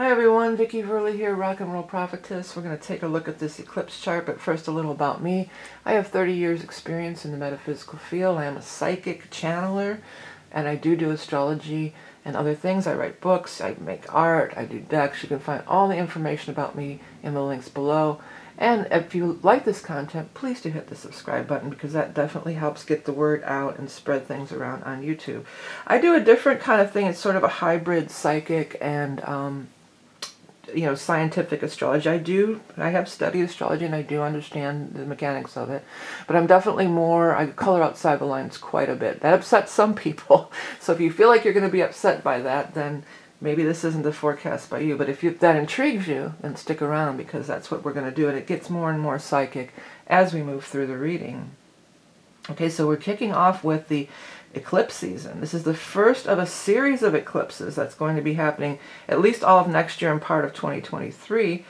Hi everyone, Vickieverlie here, Rock and Roll Prophetess. We're going to take a look at this eclipse chart, but first a little about me. I have 30 years experience in the metaphysical field. I am a psychic channeler, and I do astrology and other things. I write books, I make art, I do decks. You can find all the information about me in the links below. And if you like this content, please do hit the subscribe button, because that definitely helps get the word out and spread things around on YouTube. I do a different kind of thing. It's sort of a hybrid psychic and scientific astrology. I have studied astrology and I do understand the mechanics of it, but I'm definitely more, I color outside the lines quite a bit. That upsets some people. So if you feel like you're going to be upset by that, then maybe this isn't the forecast by you. But if that intrigues you, then stick around, because that's what we're going to do. And it gets more and more psychic as we move through the reading. Okay, so we're kicking off with the eclipse season. This is the first of a series of eclipses that's going to be happening at least all of next year and part of 2023,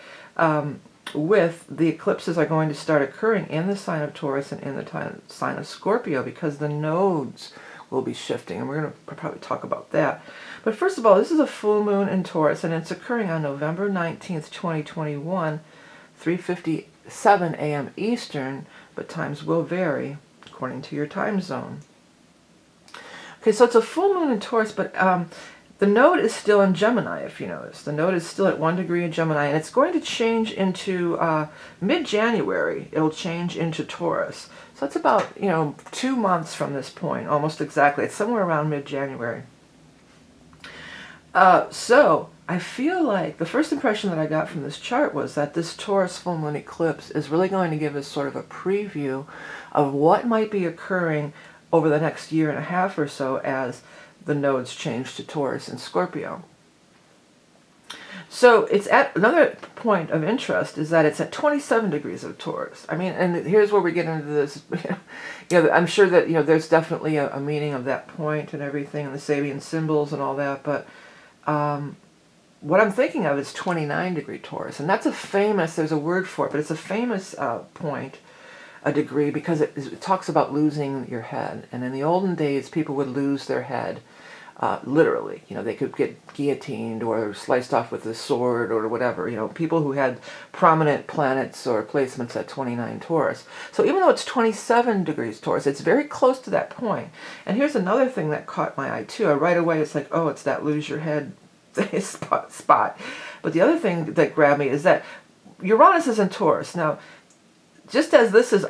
with the eclipses are going to start occurring in the sign of Taurus and in the sign of Scorpio, because the nodes will be shifting, and we're going to probably talk about that. But first of all, this is a full moon in Taurus, and it's occurring on November 19th, 2021, 3:57 a.m. Eastern, but times will vary according to your time zone. Okay, so it's a full moon in Taurus, but the node is still in Gemini, if you notice. The node is still at 1 degree in Gemini, and it's going to change into mid-January. It'll change into Taurus. So it's about, 2 months from this point, almost exactly. It's somewhere around mid-January. So I feel like the first impression that I got from this chart was that this Taurus full moon eclipse is really going to give us sort of a preview of what might be occurring over the next year and a half or so as the nodes change to Taurus and Scorpio. So it's at another point of interest is that it's at 27 degrees of Taurus. I mean, and here's where we get into this. I'm sure that there's definitely a meaning of that point and everything, and the Sabian symbols and all that. But what I'm thinking of is 29 degree Taurus, and that's a famous. There's a word for it, but it's a famous point. A degree, because it talks about losing your head. And in the olden days, people would lose their head literally. They could get guillotined or sliced off with a sword or whatever. People who had prominent planets or placements at 29 Taurus. So even though it's 27 degrees Taurus, it's very close to that point. And here's another thing that caught my eye too. Right away it's like, oh, it's that lose your head spot. But the other thing that grabbed me is that Uranus is in Taurus. Now, just as this is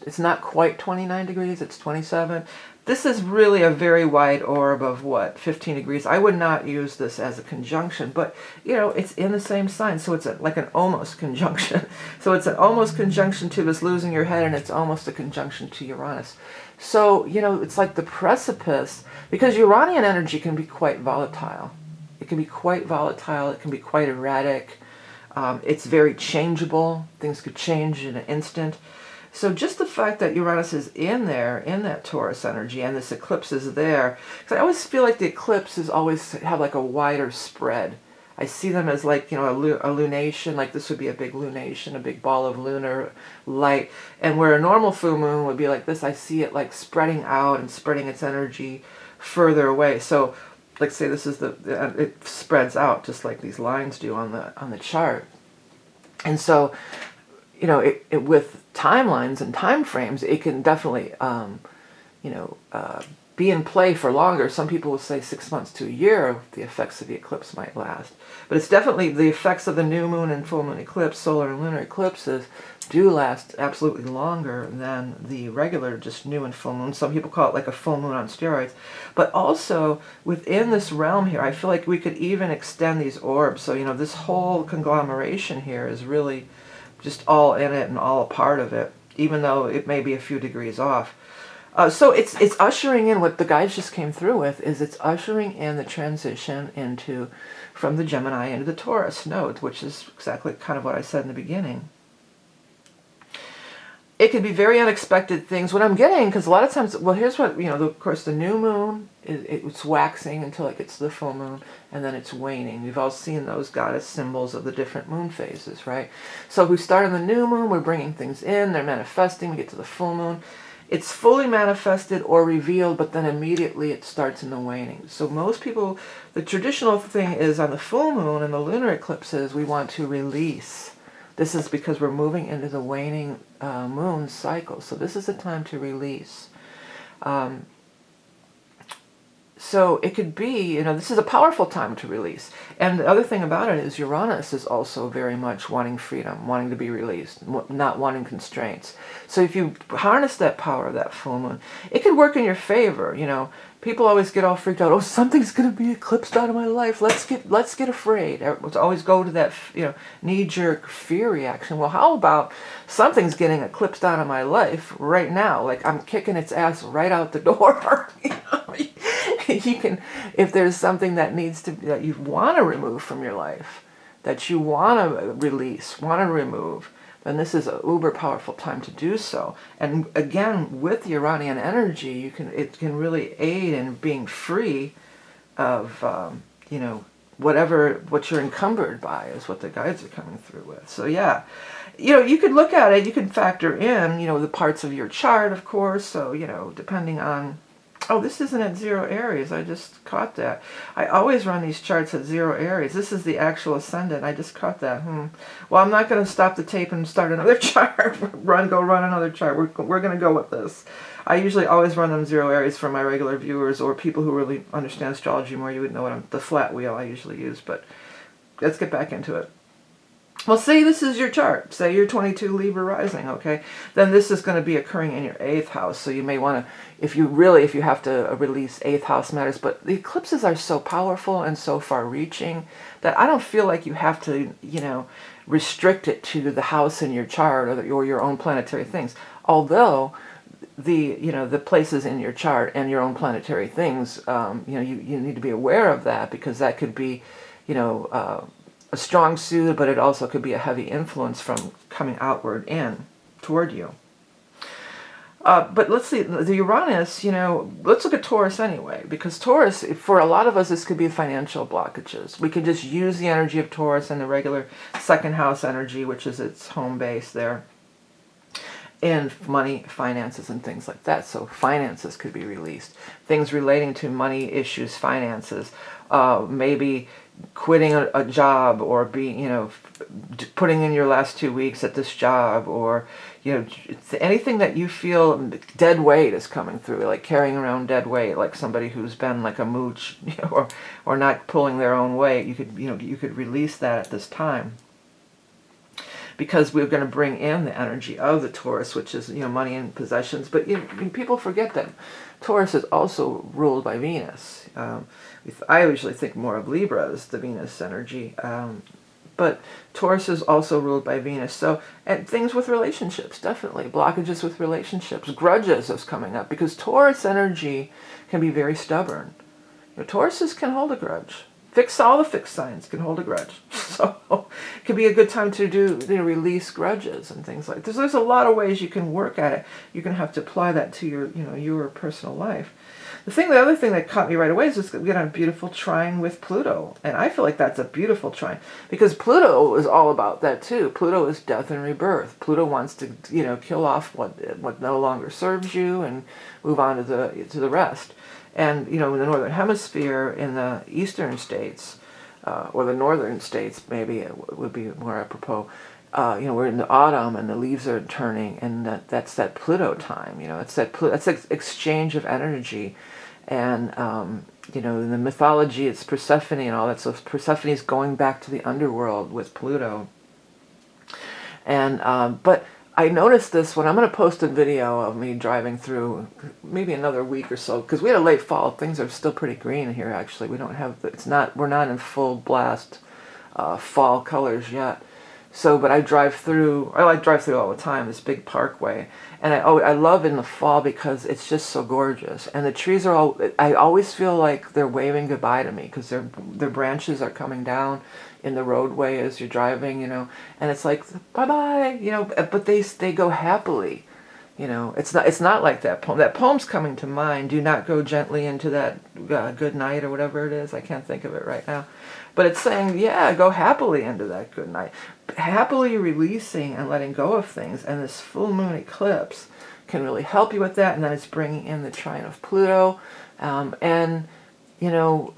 it's not quite 29 degrees, it's 27, this is really a very wide orb of 15 degrees. I would not use this as a conjunction, but, it's in the same sign, so it's like an almost conjunction. So it's an almost conjunction to this losing your head, and it's almost a conjunction to Uranus. So, it's like the precipice, because Uranian energy can be quite volatile. It can be quite volatile, it can be quite erratic. It's very changeable. Things could change in an instant. So just the fact that Uranus is in there, in that Taurus energy, and this eclipse is there, because I always feel like the eclipses always have like a wider spread. I see them as like, a lunation, like this would be a big lunation, a big ball of lunar light. And where a normal full moon would be like this, I see it like spreading out and spreading its energy further away. So like say this is it spreads out just like these lines do on the chart. And so, with timelines and time frames, it can definitely, be in play for longer. Some people will say 6 months to a year the effects of the eclipse might last. But it's definitely the effects of the new moon and full moon eclipse, solar and lunar eclipses, do last absolutely longer than the regular just new and full moon. Some people call it like a full moon on steroids. But also within this realm here, I feel like we could even extend these orbs. So, this whole conglomeration here is really just all in it and all a part of it, even though it may be a few degrees off. So it's ushering in what the guides just came through with, is it's ushering in the transition from the Gemini into the Taurus node, which is exactly kind of what I said in the beginning. It could be very unexpected things. What I'm getting, because a lot of times, well, here's what, of course, the new moon, it's waxing until it gets to the full moon, and then it's waning. We've all seen those goddess symbols of the different moon phases, right? So we start on the new moon, we're bringing things in, they're manifesting, we get to the full moon, it's fully manifested or revealed, but then immediately it starts in the waning. So most people, the traditional thing is on the full moon and the lunar eclipses, we want to release. This is because we're moving into the waning moon cycle. So this is a time to release. So it could be, this is a powerful time to release. And the other thing about it is Uranus is also very much wanting freedom, wanting to be released, not wanting constraints. So if you harness that power of that full moon, it could work in your favor. People always get all freaked out. Oh, something's going to be eclipsed out of my life. Let's get afraid. Let's always go to that, knee-jerk fear reaction. Well, how about something's getting eclipsed out of my life right now? Like I'm kicking its ass right out the door. You can, if there's something that that you want to remove from your life, that you want to release, want to remove, then this is a uber powerful time to do so. And again, with the Uranian energy, it can really aid in being free of, what you're encumbered by is what the guides are coming through with. So yeah, you could look at it, you can factor in, the parts of your chart, of course. So, depending on, oh, this isn't at 0 Aries. I just caught that. I always run these charts at 0 Aries. This is the actual ascendant. I just caught that. Well, I'm not going to stop the tape and start another chart. Go run another chart. We're going to go with this. I usually always run them 0 Aries for my regular viewers or people who really understand astrology more. You would know the flat wheel I usually use. But let's get back into it. Well, say this is your chart. Say you're 22 Libra rising, okay? Then this is going to be occurring in your 8th house. So you may want to, if you have to release 8th house matters, but the eclipses are so powerful and so far-reaching that I don't feel like you have to, restrict it to the house in your chart or your own planetary things. Although the places in your chart and your own planetary things, you need to be aware of that, because that could be, a strong suit, but it also could be a heavy influence from coming outward in toward you. But let's see, the Uranus, let's look at Taurus anyway, because Taurus, for a lot of us, this could be financial blockages. We could just use the energy of Taurus and the regular second house energy, which is its home base there, and money, finances, and things like that. So finances could be released. Things relating to money issues, finances, maybe quitting a job, or being, putting in your last 2 weeks at this job, or, anything that you feel dead weight is coming through, like carrying around dead weight, like somebody who's been like a mooch, or not pulling their own weight. You could release that at this time, because we're going to bring in the energy of the Taurus, which is, money and possessions. But people forget that Taurus is also ruled by Venus. I usually think more of Libra as the Venus energy, but Taurus is also ruled by Venus. So, and things with relationships, definitely. Blockages with relationships, grudges is coming up, because Taurus energy can be very stubborn. Tauruses can hold a grudge. All the fixed signs can hold a grudge. So it could be a good time to release grudges and things like this. There's a lot of ways you can work at it. You're going to have to apply that to your personal life. The other thing that caught me right away is just we got a beautiful trine with Pluto. And I feel like that's a beautiful trine, because Pluto is all about that too. Pluto is death and rebirth. Pluto wants to, kill off what no longer serves you and move on to the rest. And, in the northern hemisphere, in the eastern states, or the northern states, maybe it would be more apropos, we're in the autumn and the leaves are turning, and that's that Pluto time, that's that exchange of energy. And, in the mythology, it's Persephone and all that. So Persephone is going back to the underworld with Pluto. And, but I noticed this when I'm going to post a video of me driving through, maybe another week or so, because we had a late fall. Things are still pretty green here, actually. We're not in full blast fall colors yet. So, but I like drive through all the time, this big parkway. And I love in the fall because it's just so gorgeous. And the trees I always feel like they're waving goodbye to me, because their branches are coming down in the roadway as you're driving, and it's like, bye-bye, but they go happily. It's not like that poem. That poem's coming to mind. Do not go gently into that good night, or whatever it is. I can't think of it right now. But it's saying, yeah, go happily into that good night. Happily releasing and letting go of things. And this full moon eclipse can really help you with that. And then it's bringing in the trine of Pluto. And, you know,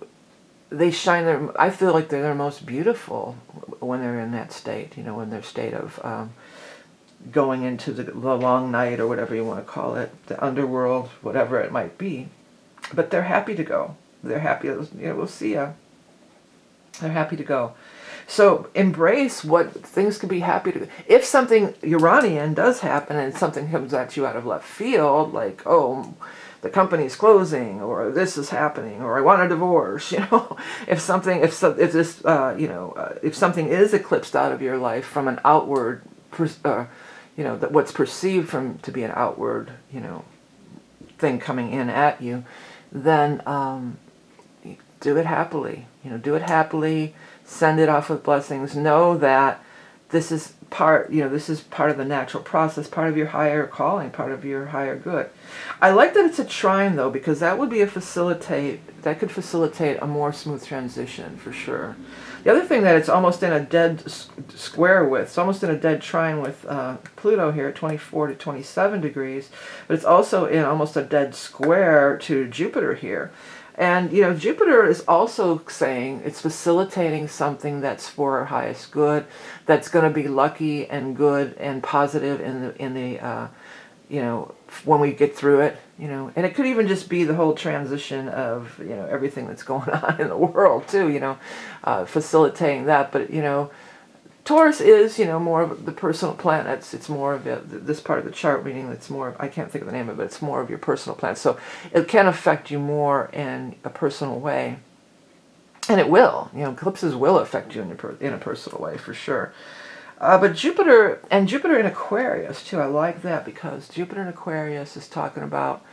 they shine their, I feel like they're their most beautiful when they're in that state, you know, when they're state of going into the long night, or whatever you want to call it, the underworld, whatever it might be. But they're happy to go. They're happy, you know, we'll see ya. They're happy to go. So embrace what things can be happy to. If something Uranian does happen and something comes at you out of left field, like, oh, the company's closing, or this is happening, or I want a divorce, you know, if something, if this, you know, if something is eclipsed out of your life from an outward, you know, that what's perceived from to be an outward, you know, thing coming in at you, then do it happily. You know, do it happily. Send it off with blessings. Know that this is part, you know, this is part of the natural process, part of your higher calling, part of your higher good. I like that it's a trine, though, because that would be that could facilitate a more smooth transition, for sure. The other thing that it's almost in a dead square with, it's almost in a dead trine with Pluto here at 24 to 27 degrees, but it's also in almost a dead square to Jupiter here. And, you know, Jupiter is also saying it's facilitating something that's for our highest good, that's going to be lucky and good and positive in the you know, when we get through it, you know. And it could even just be the whole transition of, you know, everything that's going on in the world, too, you know, facilitating that. But, you know, Taurus is, you know, more of the personal planets. It's more of this part of the chart, meaning it's more, I can't think of the name of it, but it's more of your personal planet. So it can affect you more in a personal way. And it will. You know, eclipses will affect you in a personal way, for sure. But Jupiter in Aquarius, too, I like that, because Jupiter in Aquarius is talking about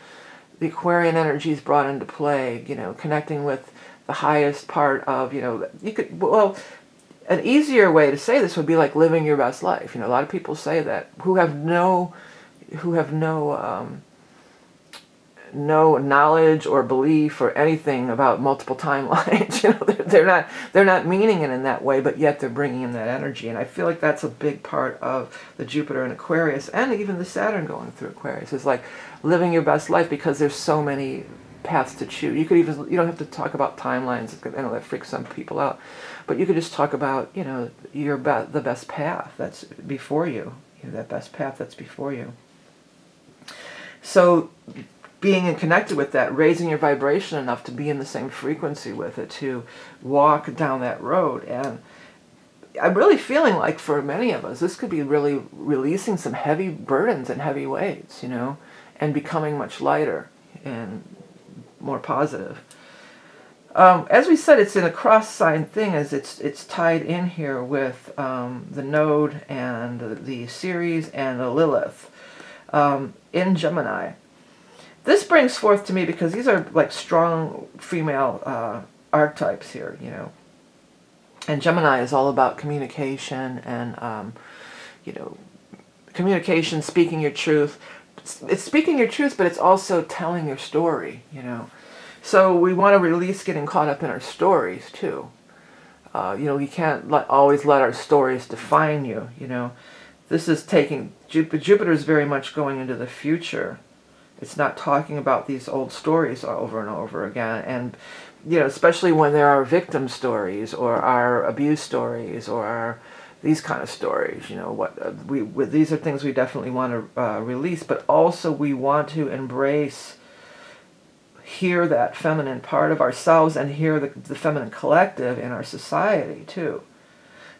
the Aquarian energies brought into play, you know, connecting with the highest part of, you know, you could, well, an easier way to say this would be like living your best life. You know, a lot of people say that who have no knowledge or belief or anything about multiple timelines. You know, they're not meaning it in that way, but yet they're bringing in that energy. And I feel like that's a big part of the Jupiter in Aquarius, and even the Saturn going through Aquarius, is like living your best life, because there's so many paths to choose. You don't have to talk about timelines. I know that freaks some people out, but you could just talk about, you know, the best path that's before you. You know, that best path that's before you. So being connected with that, raising your vibration enough to be in the same frequency with it, to walk down that road. And I'm really feeling like for many of us, this could be really releasing some heavy burdens and heavy weights, you know, and becoming much lighter and more positive. As we said, it's in a cross sign thing, as it's tied in here with the node and the Ceres and the Lilith in Gemini. This brings forth to me, because these are like strong female archetypes here, you know. And Gemini is all about communication and, you know, communication, speaking your truth. It's speaking your truth, but it's also telling your story, you know. So we want to release getting caught up in our stories, too. You know, we can't always let our stories define you, you know. This is taking, Jupiter is very much going into the future. It's not talking about these old stories over and over again. And, you know, especially when there are victim stories or our abuse stories or our these kind of stories, you know, these are things we definitely want to release, but also we want to embrace, hear that feminine part of ourselves, and hear the feminine collective in our society too.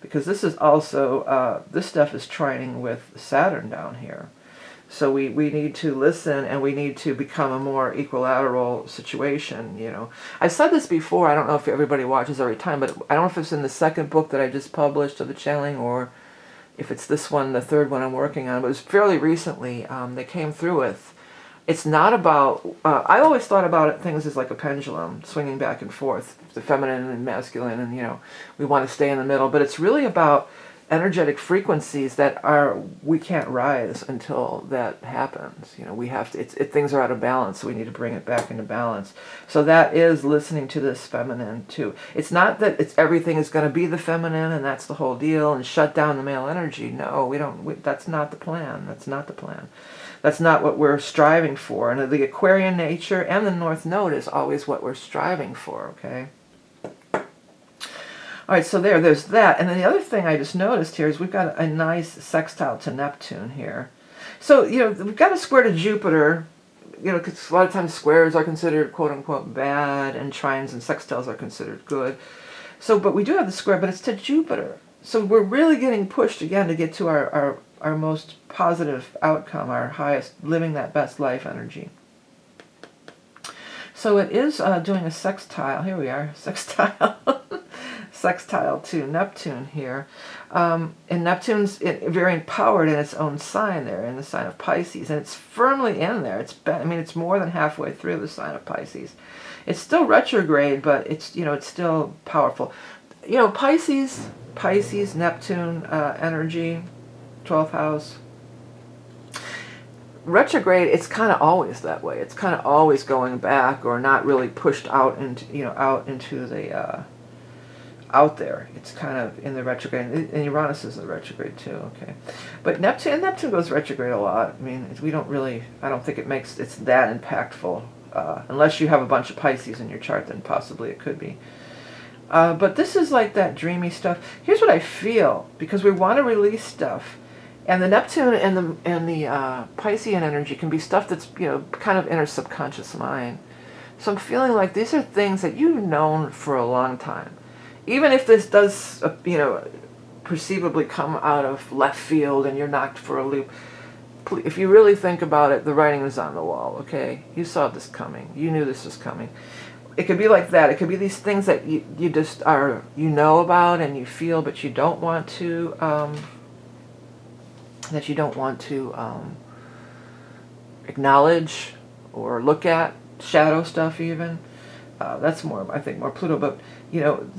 Because this is also, this stuff is trining with Saturn down here. So we need to listen, and we need to become a more equilateral situation, you know. I've said this before, I don't know if everybody watches every time, but I don't know if it's in the second book that I just published of the channeling, or if it's this one, the third one I'm working on. But it was fairly recently they came through with. It's not about, I always thought about things as like a pendulum, swinging back and forth, the feminine and masculine, and, you know, we want to stay in the middle. But it's really about energetic frequencies that we can't rise until that happens. You know, we have to, things are out of balance, so we need to bring it back into balance. So that is listening to this feminine too. It's not that everything is going to be the feminine and that's the whole deal and shut down the male energy. No, we don't. That's not the plan. That's not the plan. That's not what we're striving for. And the Aquarian nature and the North Node is always what we're striving for, okay? All right, so there's that. And then the other thing I just noticed here is we've got a nice sextile to Neptune here. So, we've got a square to Jupiter, because a lot of times squares are considered quote-unquote bad, and trines and sextiles are considered good. So, but we do have the square, but it's to Jupiter. So we're really getting pushed again to get to our most positive outcome, our highest, living that best life energy. So it is doing a sextile. Here we are, sextile. Sextile to Neptune here. And Neptune's very empowered in its own sign there, in the sign of Pisces. And it's firmly in there. It's more than halfway through the sign of Pisces. It's still retrograde, but it's still powerful. Pisces, Neptune energy, 12th house. Retrograde, it's kind of always that way. It's kind of always going back, or not really pushed out into out there. It's kind of in the retrograde, and Uranus is in the retrograde too. Okay, but Neptune goes retrograde a lot. I mean, I don't think it's that impactful, unless you have a bunch of Pisces in your chart. Then possibly it could be. But this is like that dreamy stuff. Here's what I feel, because we want to release stuff. And the Neptune and the Piscean energy can be stuff that's, kind of in our subconscious mind. So I'm feeling like these are things that you've known for a long time. Even if this does, perceivably come out of left field and you're knocked for a loop, if you really think about it, the writing is on the wall, okay? You saw this coming. You knew this was coming. It could be like that. It could be these things that you just about and you feel, but you don't want to, acknowledge or look at, shadow stuff even. That's more, I think, more Pluto, but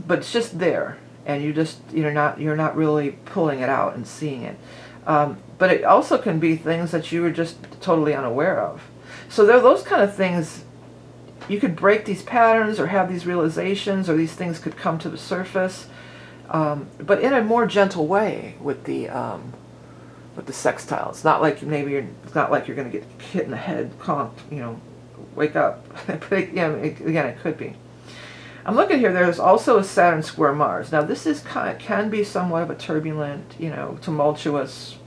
but it's just there, and you're not really pulling it out and seeing it. But it also can be things that you were just totally unaware of. So there are those kind of things. You could break these patterns or have these realizations, or these things could come to the surface, but in a more gentle way with the sextile. It's not like it's not like you're going to get hit in the head, conked, wake up. But again, it could be. I'm looking here. There's also a Saturn square Mars. Now this can be somewhat of a turbulent, tumultuous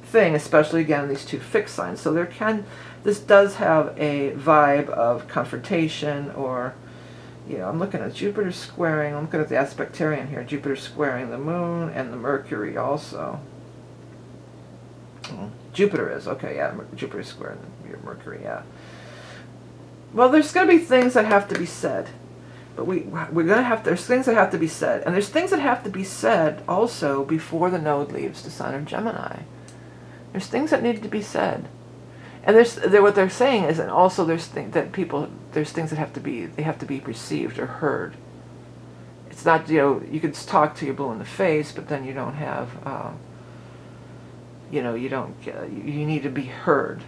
thing, especially again these two fixed signs. So this does have a vibe of confrontation, or I'm looking at Jupiter squaring. I'm looking at the aspectarian here. Jupiter squaring the Moon and the Mercury also. Jupiter is okay. Yeah, Jupiter is squaring your Mercury. Yeah. Well, there's going to be things that have to be said, but there's things that have to be said, and there's things that have to be said also before the node leaves the sign of Gemini. There's things that need to be said, and what they're saying is, and also there's things that have to be perceived or heard. It's not you could talk to your blue in the face, but then you don't have you need to be heard.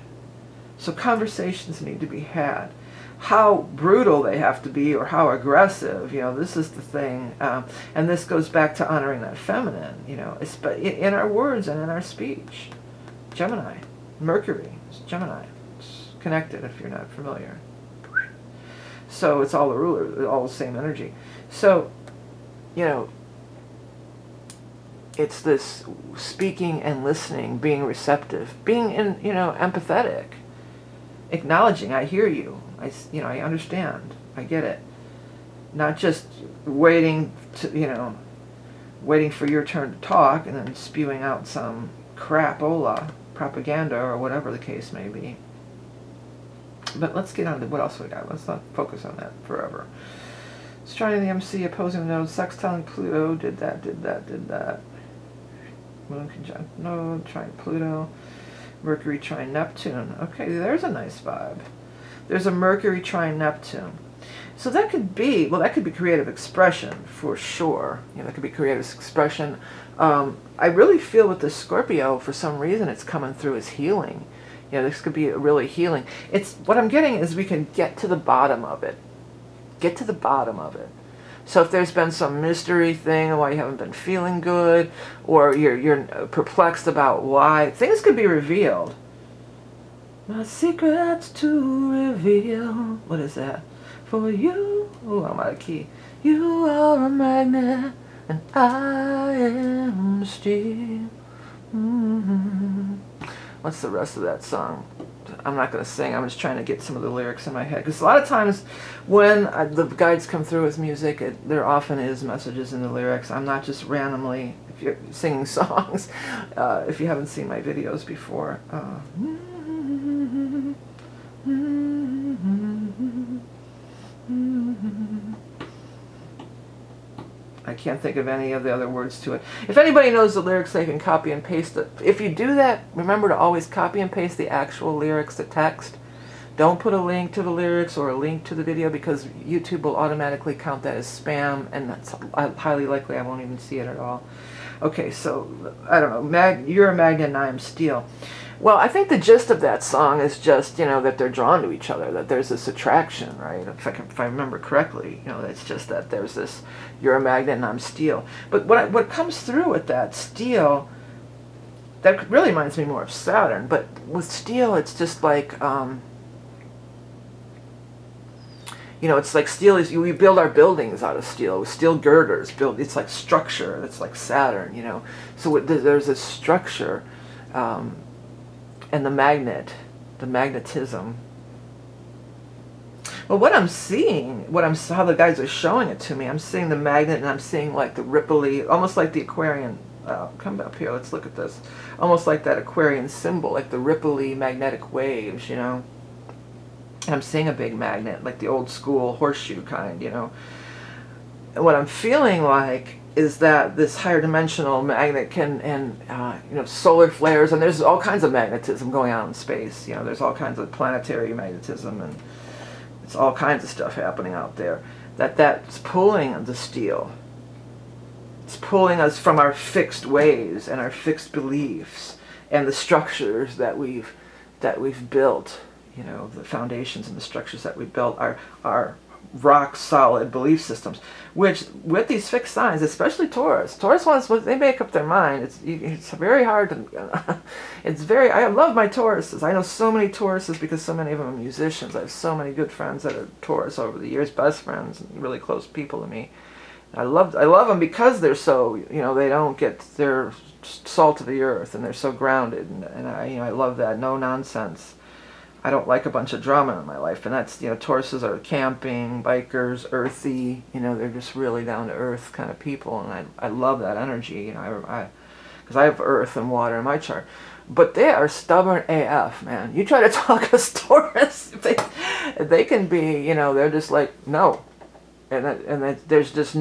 So conversations need to be had. How brutal they have to be, or how aggressive, this is the thing. And this goes back to honoring that feminine, in our words and in our speech. Gemini, Mercury, it's Gemini. It's connected if you're not familiar. So it's all the ruler, all the same energy. So, it's this speaking and listening, being receptive, being empathetic, acknowledging, I hear you, I understand, I get it. Not just waiting for your turn to talk and then spewing out some crapola, propaganda, or whatever the case may be. But let's get on to what else we got. Let's not focus on that forever. It's trying the MC, opposing the node, sextiling Pluto, did that. Moon conjunct node, trine Pluto, Mercury trine Neptune. Okay, there's a nice vibe. There's a Mercury trine Neptune. So that could be creative expression for sure. That could be creative expression. I really feel with the Scorpio, for some reason, it's coming through as healing. This could be really healing. It's what I'm getting is we can get to the bottom of it. Get to the bottom of it. So if there's been some mystery thing why you haven't been feeling good, or you're perplexed about why, things could be revealed. My secrets to reveal. What is that? For you. Oh, I'm out of key. You are a magnet, and I am steel. What's the rest of that song? I'm not going to sing. I'm just trying to get some of the lyrics in my head. Because a lot of times when the guides come through with music, there often is messages in the lyrics. I'm not just randomly if you're singing songs. If you haven't seen my videos before. I can't think of any of the other words to it. If anybody knows the lyrics, they can copy and paste it. If you do that, remember to always copy and paste the actual lyrics to text. Don't put a link to the lyrics or a link to the video, because YouTube will automatically count that as spam, and that's highly likely I won't even see it at all. Okay, so, I don't know, you're a magnet and I am steel. Well, I think the gist of that song is just, that they're drawn to each other, that there's this attraction, right? If I remember correctly, it's just that there's this, you're a magnet and I'm steel. But what comes through with that steel, that really reminds me more of Saturn, but with steel, it's just like, it's like steel is, we build our buildings out of steel, with steel girders, it's like structure, it's like Saturn, So there's this structure, and the magnetism. Well, what I'm seeing, how the guys are showing it to me, I'm seeing the magnet, and I'm seeing like the ripply, almost like the Aquarian, come up here, let's look at this, almost like that Aquarian symbol, like the ripply magnetic waves, And I'm seeing a big magnet, like the old school horseshoe kind, And what I'm feeling like is that this higher dimensional magnet can, solar flares, and there's all kinds of magnetism going on in space. There's all kinds of planetary magnetism, and it's all kinds of stuff happening out there. That's pulling the steel. It's pulling us from our fixed ways and our fixed beliefs and the structures that we've built. The foundations and the structures that we built are rock solid belief systems, which with these fixed signs, especially Taurus ones, they make up their mind. It's very hard to, I love my Tauruses. I know so many Tauruses because so many of them are musicians. I have so many good friends that are Taurus over the years, best friends, and really close people to me. I love them because they're so, they don't get their salt of the earth, and they're so grounded, and I love that, no nonsense. I don't like a bunch of drama in my life, and that's, Tauruses are camping, bikers, earthy, they're just really down to earth kind of people, and I love that energy, because I have earth and water in my chart. But they are stubborn AF, man. You try to talk us Taurus, they can be, they're just like, no. And there's just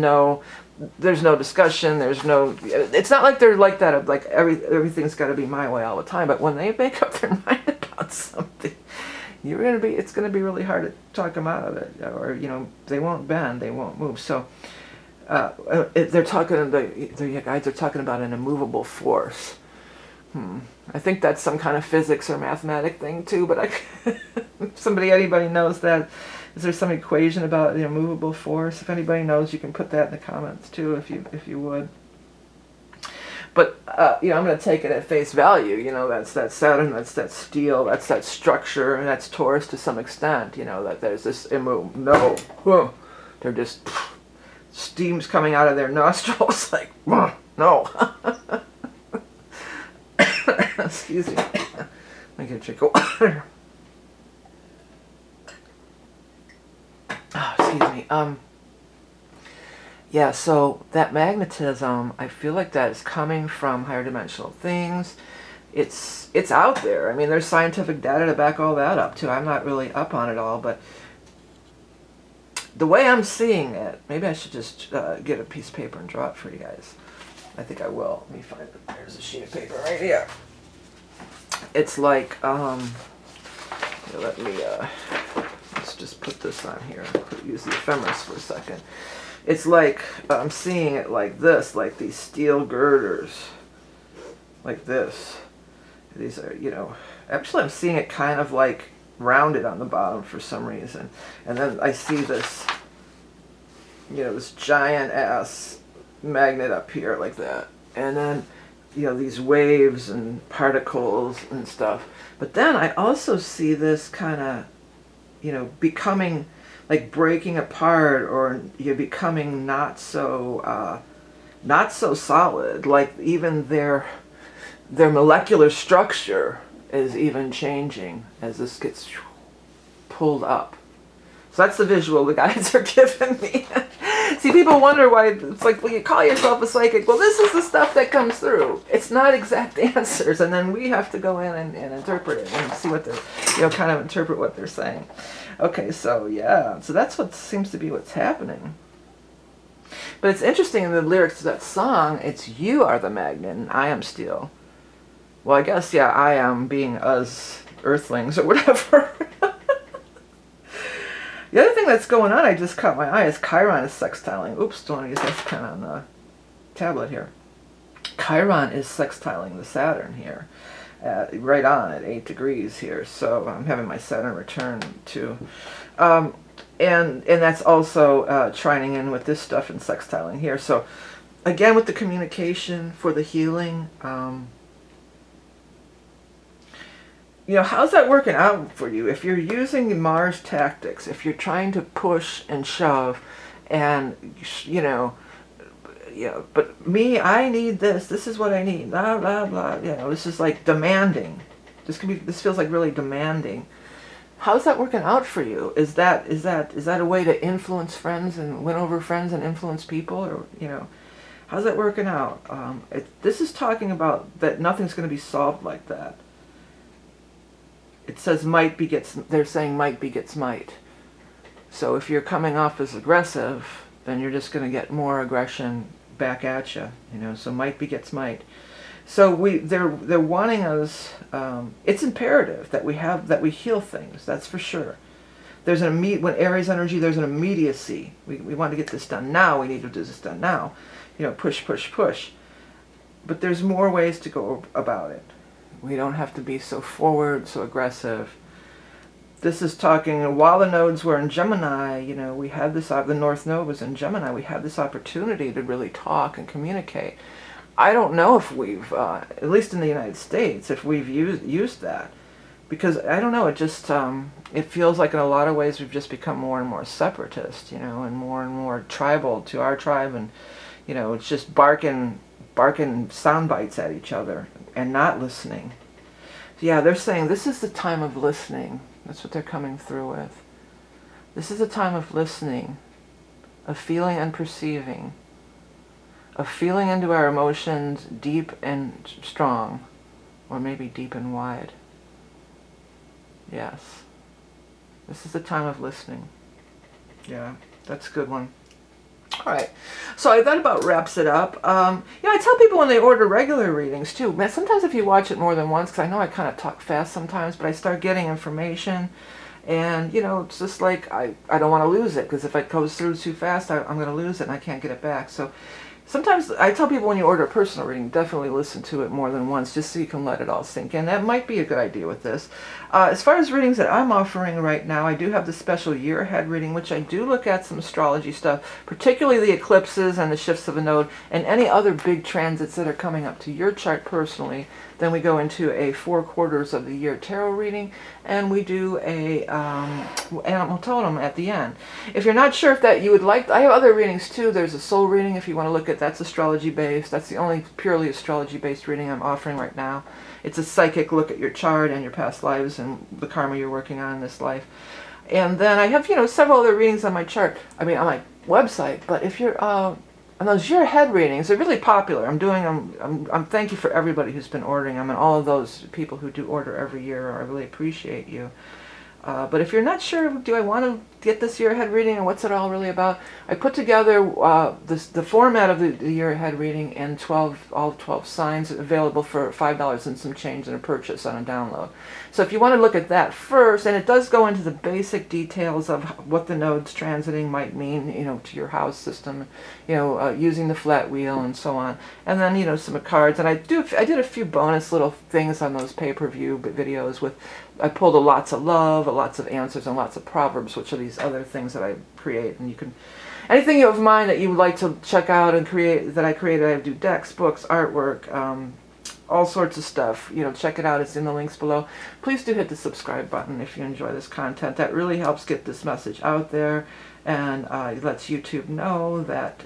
there's no discussion, it's not like they're like that, like everything's got to be my way all the time, but when they make up their mind about something, it's going to be really hard to talk them out of it, or, they won't bend, they won't move. So, they're talking, the guides are talking about an immovable force. I think that's some kind of physics or mathematic thing too, but anybody knows that. Is there some equation about the immovable force? If anybody knows, you can put that in the comments too, if you would. But I'm going to take it at face value. That's that Saturn, that's that steel, that's that structure, and that's Taurus to some extent. That there's this they're just steam's coming out of their nostrils, like no. Excuse me. Let me get a drink of water. Oh, excuse me. Yeah, so that magnetism, I feel like that is coming from higher dimensional things. It's out there. I mean, there's scientific data to back all that up too. I'm not really up on it all, but the way I'm seeing it, maybe I should just get a piece of paper and draw it for you guys. I think I will. Let me find it. There's a sheet of paper right here. It's like, let's just put this on here. Use the ephemeris for a second. It's like, I'm seeing it like this, like these steel girders, like this. These are, actually I'm seeing it kind of like rounded on the bottom for some reason. And then I see this this giant ass magnet up here like that. And then, these waves and particles and stuff. But then I also see this kind of, becoming, like breaking apart, or you're becoming not so solid. Like even their molecular structure is even changing as this gets pulled up. So that's the visual the guides are giving me. See, people wonder why it's like, well, you call yourself a psychic. Well, this is the stuff that comes through. It's not exact answers, and then we have to go in and interpret it and see what they're, kind of interpret what they're saying. Okay, so yeah, so that's what seems to be what's happening. But it's interesting in the lyrics to that song, it's you are the magnet and I am steel. Well, I guess, yeah, I am being us earthlings or whatever. The other thing that's going on, I just caught my eye, is Chiron is sextiling. Oops, don't want to use that pen on the tablet here. Chiron is sextiling the Saturn here, right on at 8 degrees here. So I'm having my Saturn return too. And that's also trining in with this stuff and sextiling here. So again, with the communication for the healing, how's that working out for you? If you're using Mars tactics, if you're trying to push and shove and, but me, I need this. This is what I need. Blah, blah, blah. This is like demanding. This feels like really demanding. How's that working out for you? Is that a way to influence friends and win over friends and influence people? Or, how's that working out? This is talking about that nothing's going to be solved like that. It says they're saying might begets might. So if you're coming off as aggressive, then you're just going to get more aggression back at you, so might begets might. So they're wanting us, it's imperative that we heal things, that's for sure. There's when Aries energy, there's an immediacy. We want to get this done now, we need to do this done now. Push, push, push. But there's more ways to go about it. We don't have to be so forward, so aggressive. This is talking, while the nodes were in Gemini, we had this, the North Node was in Gemini, we had this opportunity to really talk and communicate. I don't know if we've, at least in the United States, if we've used that. Because, I don't know, it just, it feels like in a lot of ways we've just become more and more separatist, and more tribal to our tribe, and, it's just barking sound bites at each other and not listening. So yeah, they're saying this is the time of listening. That's what they're coming through with. This is a time of listening, of feeling and perceiving, of feeling into our emotions deep and strong, or maybe deep and wide. Yes. This is the time of listening. Yeah, that's a good one. All right, so that about wraps it up. I tell people when they order regular readings too, man, sometimes if you watch it more than once, because I know I kind of talk fast sometimes, but I start getting information, and it's just like I don't want to lose it, because if it goes through too fast, I'm going to lose it and I can't get it back. So sometimes I tell people when you order a personal reading, definitely listen to it more than once, just so you can let it all sink in. That might be a good idea with this. As far as readings that I'm offering right now, I do have the special year ahead reading, which I do look at some astrology stuff, particularly the eclipses and the shifts of a node, and any other big transits that are coming up to your chart personally. Then we go into a 4 quarters of the year tarot reading, and we do a animal totem at the end. If you're not sure if that you would like, I have other readings too. There's a soul reading if you want to look at, that's astrology based. That's the only purely astrology based reading I'm offering right now. It's a psychic look at your chart and your past lives and the karma you're working on in this life. And then I have, several other readings on my chart, on my website. But if you're, and those year ahead readings are really popular. I'm thank you for everybody who's been ordering them, and all of those people who do order every year. I really appreciate you. But if you're not sure, do I want to get this year ahead reading and what's it all really about? I put together the format of the year ahead reading and all 12 signs available for $5 and some change in a purchase on a download. So if you want to look at that first, and it does go into the basic details of what the nodes transiting might mean, to your house system, using the flat wheel and so on. And then, some cards. And I did a few bonus little things on those pay-per-view videos with, I pulled lots of love, lots of answers, and lots of proverbs, which are these other things that I create. And you can anything of mine that you would like to check out and create, that I created, I do decks, books, artwork, all sorts of stuff. Check it out. It's in the links below. Please do hit the subscribe button if you enjoy this content. That really helps get this message out there, and it lets YouTube know that,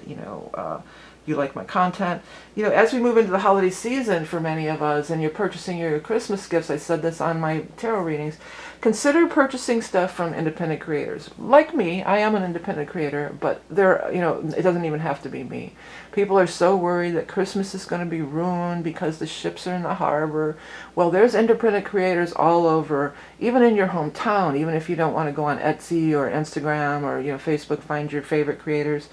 you like my content. As we move into the holiday season for many of us, and you're purchasing your Christmas gifts, I said this on my tarot readings, consider purchasing stuff from independent creators. Like me, I am an independent creator, but it doesn't even have to be me. People are so worried that Christmas is going to be ruined because the ships are in the harbor. Well, there's independent creators all over, even in your hometown, even if you don't want to go on Etsy or Instagram or Facebook, find your favorite creators.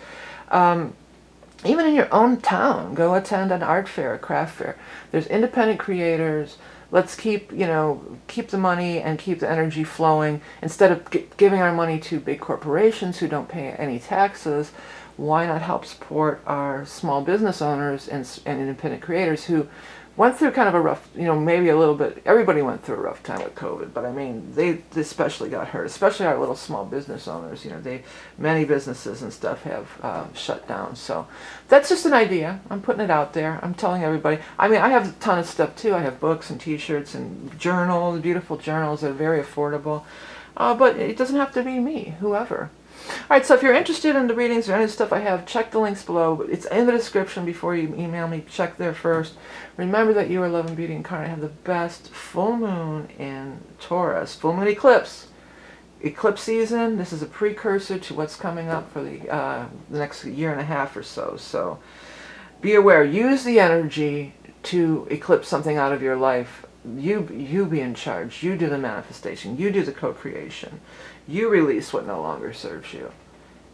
Even in your own town, go attend an art fair, a craft fair. There's independent creators. Let's keep the money and keep the energy flowing. Instead of giving our money to big corporations who don't pay any taxes, why not help support our small business owners and independent creators who went through kind of a rough, maybe a little bit, everybody went through a rough time with COVID, but I mean, they especially got hurt, especially our little small business owners. Many businesses and stuff have shut down. So that's just an idea. I'm putting it out there. I'm telling everybody. I mean, I have a ton of stuff too. I have books and t-shirts and journals, beautiful journals that are very affordable. But it doesn't have to be me, whoever. All right, so if you're interested in the readings or any stuff I have, check the links below. It's in the description before you email me. Check there first. Remember that you are love and beauty incarnate. Have the best full moon in Taurus. Full moon eclipse. Eclipse season. This is a precursor to what's coming up for the next year and a half or so. So be aware. Use the energy to eclipse something out of your life. You be in charge. You do the manifestation. You do the co-creation. You release what no longer serves you.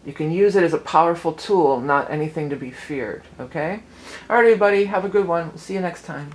You can use it as a powerful tool, not anything to be feared. Okay? All right, everybody. Have a good one. See you next time.